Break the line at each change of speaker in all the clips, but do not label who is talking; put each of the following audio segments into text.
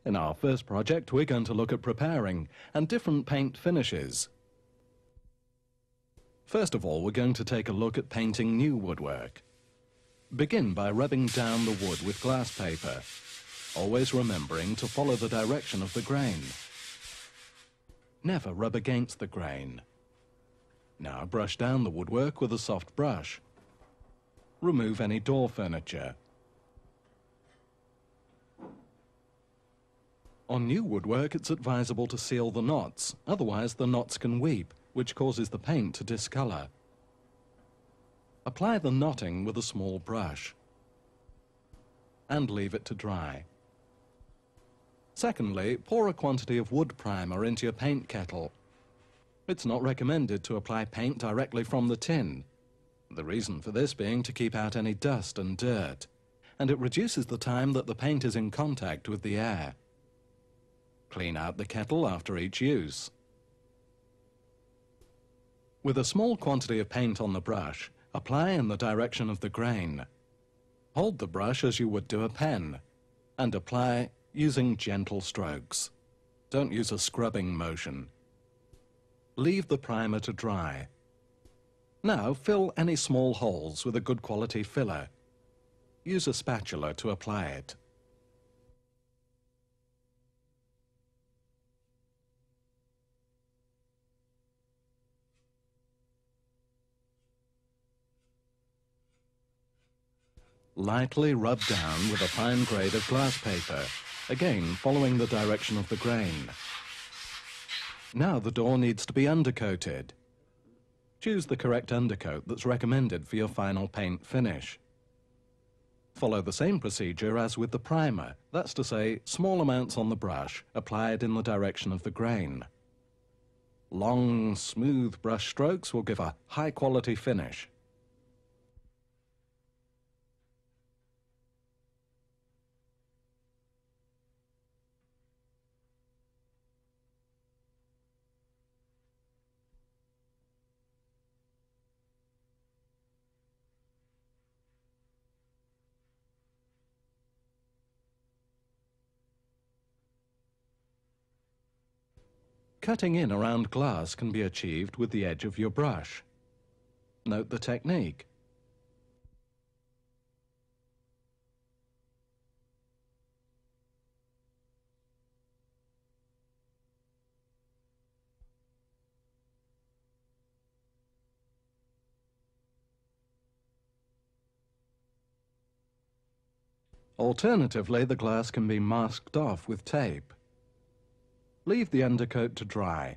In our first project, we're going to look at preparing and different paint finishes. First of all, we're going to take a look at painting new woodwork. Begin by rubbing down the wood with glass paper, always remembering to follow the direction of the grain. Never rub against the grain. Now brush down the woodwork with a soft brush. Remove any door furniture. On new woodwork, it's advisable to seal the knots, otherwise the knots can weep, which causes the paint to discolor. Apply the knotting with a small brush and leave it to dry. Secondly, pour a quantity of wood primer into your paint kettle. It's not recommended to apply paint directly from the tin. The reason for this being to keep out any dust and dirt, and it reduces the time that the paint is in contact with the air. Clean out the kettle after each use. With a small quantity of paint on the brush, apply in the direction of the grain. Hold the brush as you would do a pen, and apply using gentle strokes. Don't use a scrubbing motion. Leave the primer to dry. Now fill any small holes with a good quality filler. Use a spatula to apply it. Lightly rub down with a fine grade of glass paper, again following the direction of the grain. Now the door needs to be undercoated. Choose the correct undercoat that's recommended for your final paint finish. Follow the same procedure as with the primer, that's to say, small amounts on the brush applied in the direction of the grain. Long, smooth brush strokes will give a high-quality finish. Cutting in around glass can be achieved with the edge of your brush. Note the technique. Alternatively, the glass can be masked off with tape. Leave the undercoat to dry.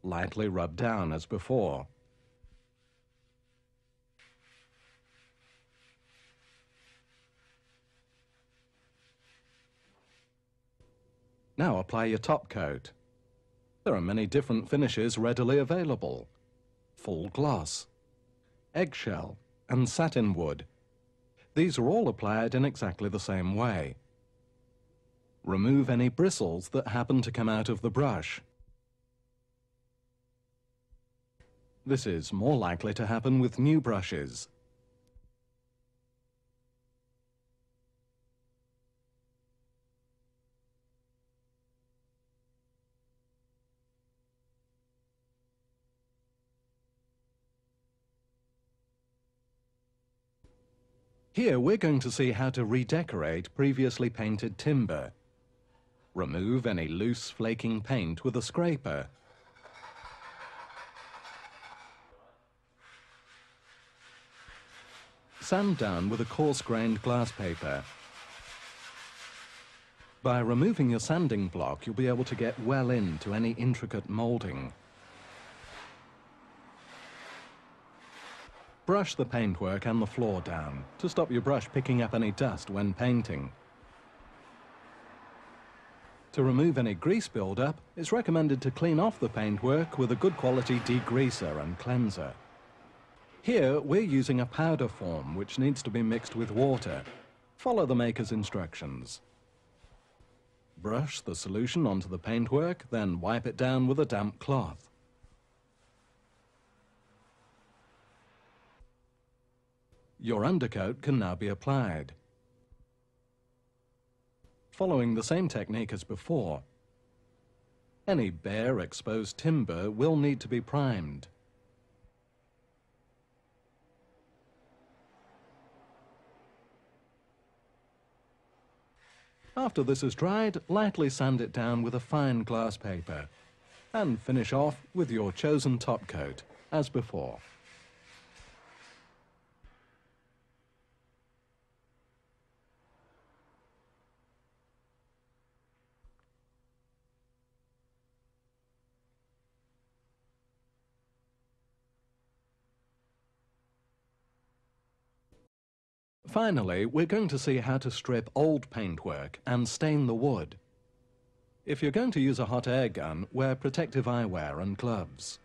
Lightly rub down as before. Now apply your top coat. There are many different finishes readily available. Full gloss, eggshell, and satin wood. These are all applied in exactly the same way. Remove any bristles that happen to come out of the brush. This is more likely to happen with new brushes. Here we're going to see how to redecorate previously painted timber. Remove any loose flaking paint with a scraper. Sand down with a coarse-grained glass paper. By removing your sanding block, you'll be able to get well into any intricate moulding. Brush the paintwork and the floor down to stop your brush picking up any dust when painting. To remove any grease buildup, it's recommended to clean off the paintwork with a good quality degreaser and cleanser. Here we're using a powder form which needs to be mixed with water. Follow the maker's instructions. Brush the solution onto the paintwork, then wipe it down with a damp cloth. Your undercoat can now be applied. Following the same technique as before, any bare exposed timber will need to be primed. After this is dried, lightly sand it down with a fine glass paper and finish off with your chosen top coat, as before. Finally, we're going to see how to strip old paintwork and stain the wood. If you're going to use a hot air gun, wear protective eyewear and gloves.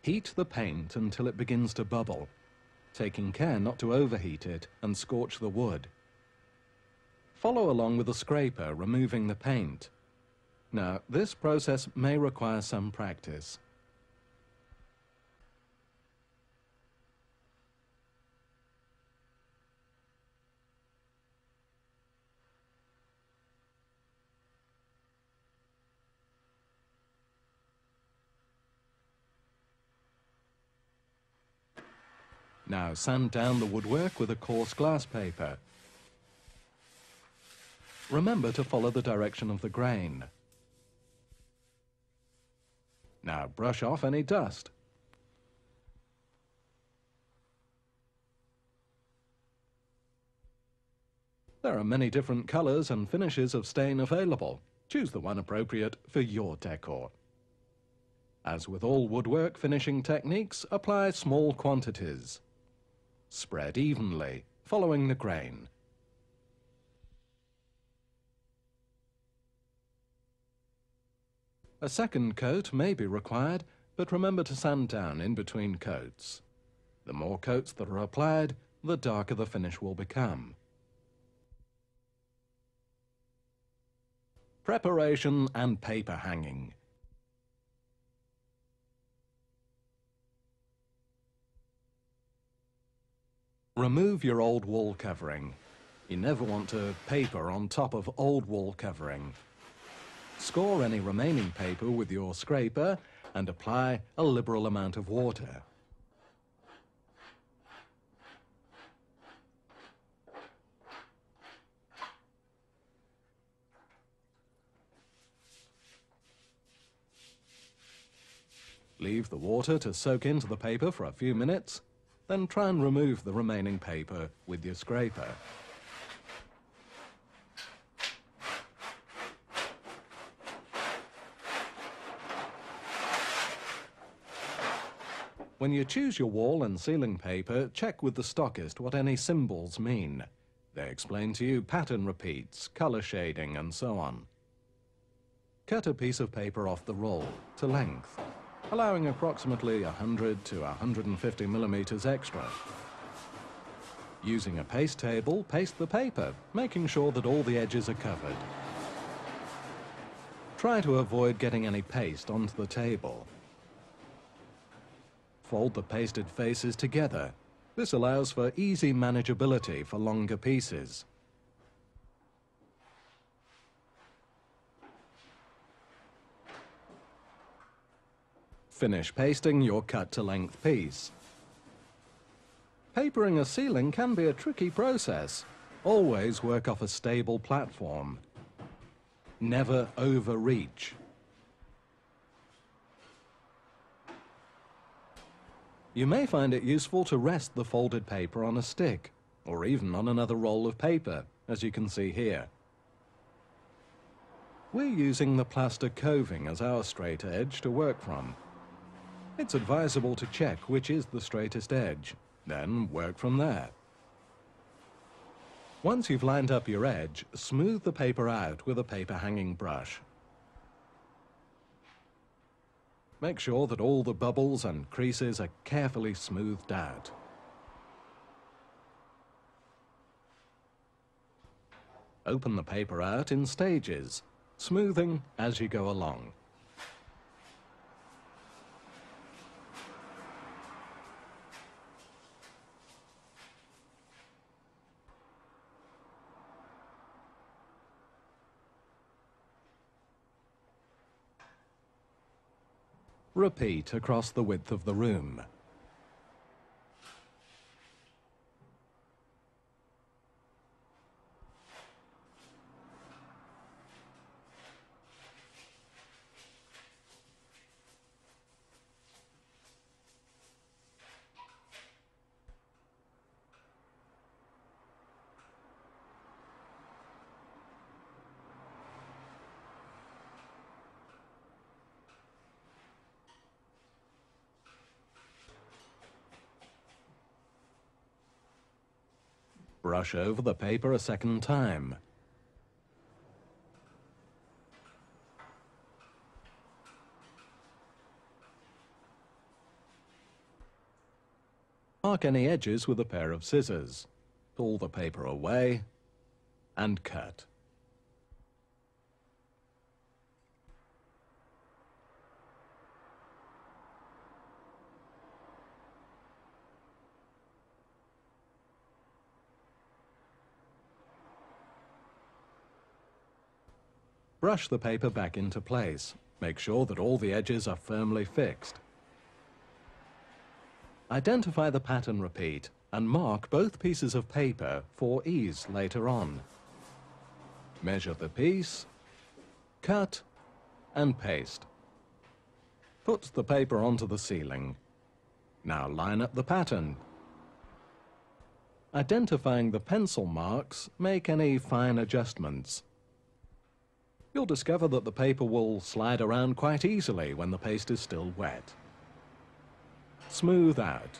Heat the paint until it begins to bubble, taking care not to overheat it and scorch the wood. Follow along with a scraper, removing the paint. Now, this process may require some practice. Now sand down the woodwork with a coarse glass paper. Remember to follow the direction of the grain. Now brush off any dust. There are many different colors and finishes of stain available. Choose the one appropriate for your decor. As with all woodwork finishing techniques, apply small quantities. Spread evenly, following the grain. A second coat may be required, but remember to sand down in between coats. The more coats that are applied, the darker the finish will become. Preparation and paper hanging. Remove your old wall covering. You never want to paper on top of old wall covering. Score any remaining paper with your scraper and apply a liberal amount of water. Leave the water to soak into the paper for a few minutes. Then try and remove the remaining paper with your scraper. When you choose your wall and ceiling paper, check with the stockist what any symbols mean. They explain to you pattern repeats, color shading, and so on. Cut a piece of paper off the roll to length, allowing approximately 100 to 150 millimeters extra. Using a paste table, paste the paper, making sure that all the edges are covered. Try to avoid getting any paste onto the table. Fold the pasted faces together. This allows for easy manageability for longer pieces. Finish pasting your cut-to-length piece. Papering a ceiling can be a tricky process. Always work off a stable platform. Never overreach. You may find it useful to rest the folded paper on a stick, or even on another roll of paper, as you can see here. We're using the plaster coving as our straight edge to work from. It's advisable to check which is the straightest edge, then work from there. Once you've lined up your edge, smooth the paper out with a paper hanging brush. Make sure that all the bubbles and creases are carefully smoothed out. Open the paper out in stages, smoothing as you go along. Repeat across the width of the room. Brush over the paper a second time. Mark any edges with a pair of scissors. Pull the paper away and cut. Brush the paper back into place. Make sure that all the edges are firmly fixed. Identify the pattern repeat and mark both pieces of paper for ease later on. Measure the piece, cut, and paste. Put the paper onto the ceiling. Now line up the pattern. Identifying the pencil marks, make any fine adjustments. You'll discover that the paper will slide around quite easily when the paste is still wet. Smooth out.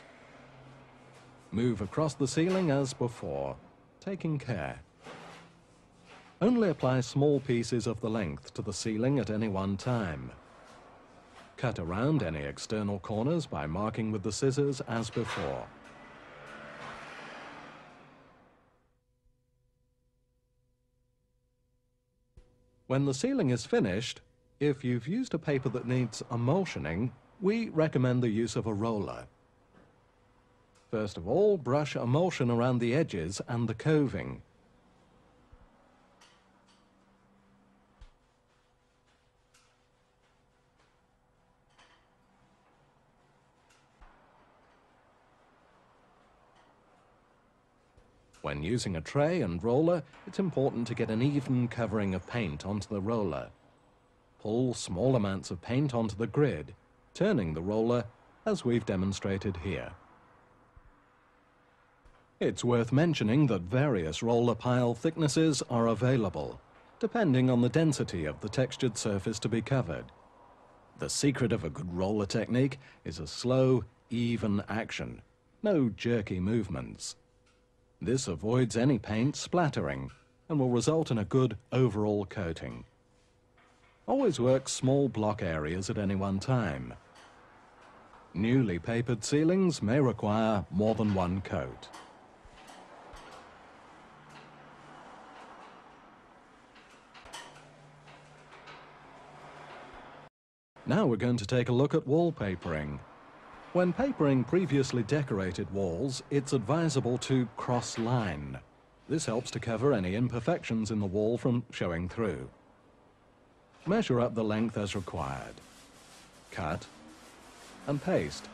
Move across the ceiling as before, taking care. Only apply small pieces of the length to the ceiling at any one time. Cut around any external corners by marking with the scissors as before. When the ceiling is finished, if you've used a paper that needs emulsioning, we recommend the use of a roller. First of all, brush emulsion around the edges and the coving. When using a tray and roller, it's important to get an even covering of paint onto the roller. Pull small amounts of paint onto the grid, turning the roller as we've demonstrated here. It's worth mentioning that various roller pile thicknesses are available, depending on the density of the textured surface to be covered. The secret of a good roller technique is a slow, even action, no jerky movements. This avoids any paint splattering and will result in a good overall coating. Always work small block areas at any one time. Newly papered ceilings may require more than one coat. Now we're going to take a look at wallpapering. When papering previously decorated walls, it's advisable to cross-line. This helps to cover any imperfections in the wall from showing through. Measure up the length as required. Cut and paste.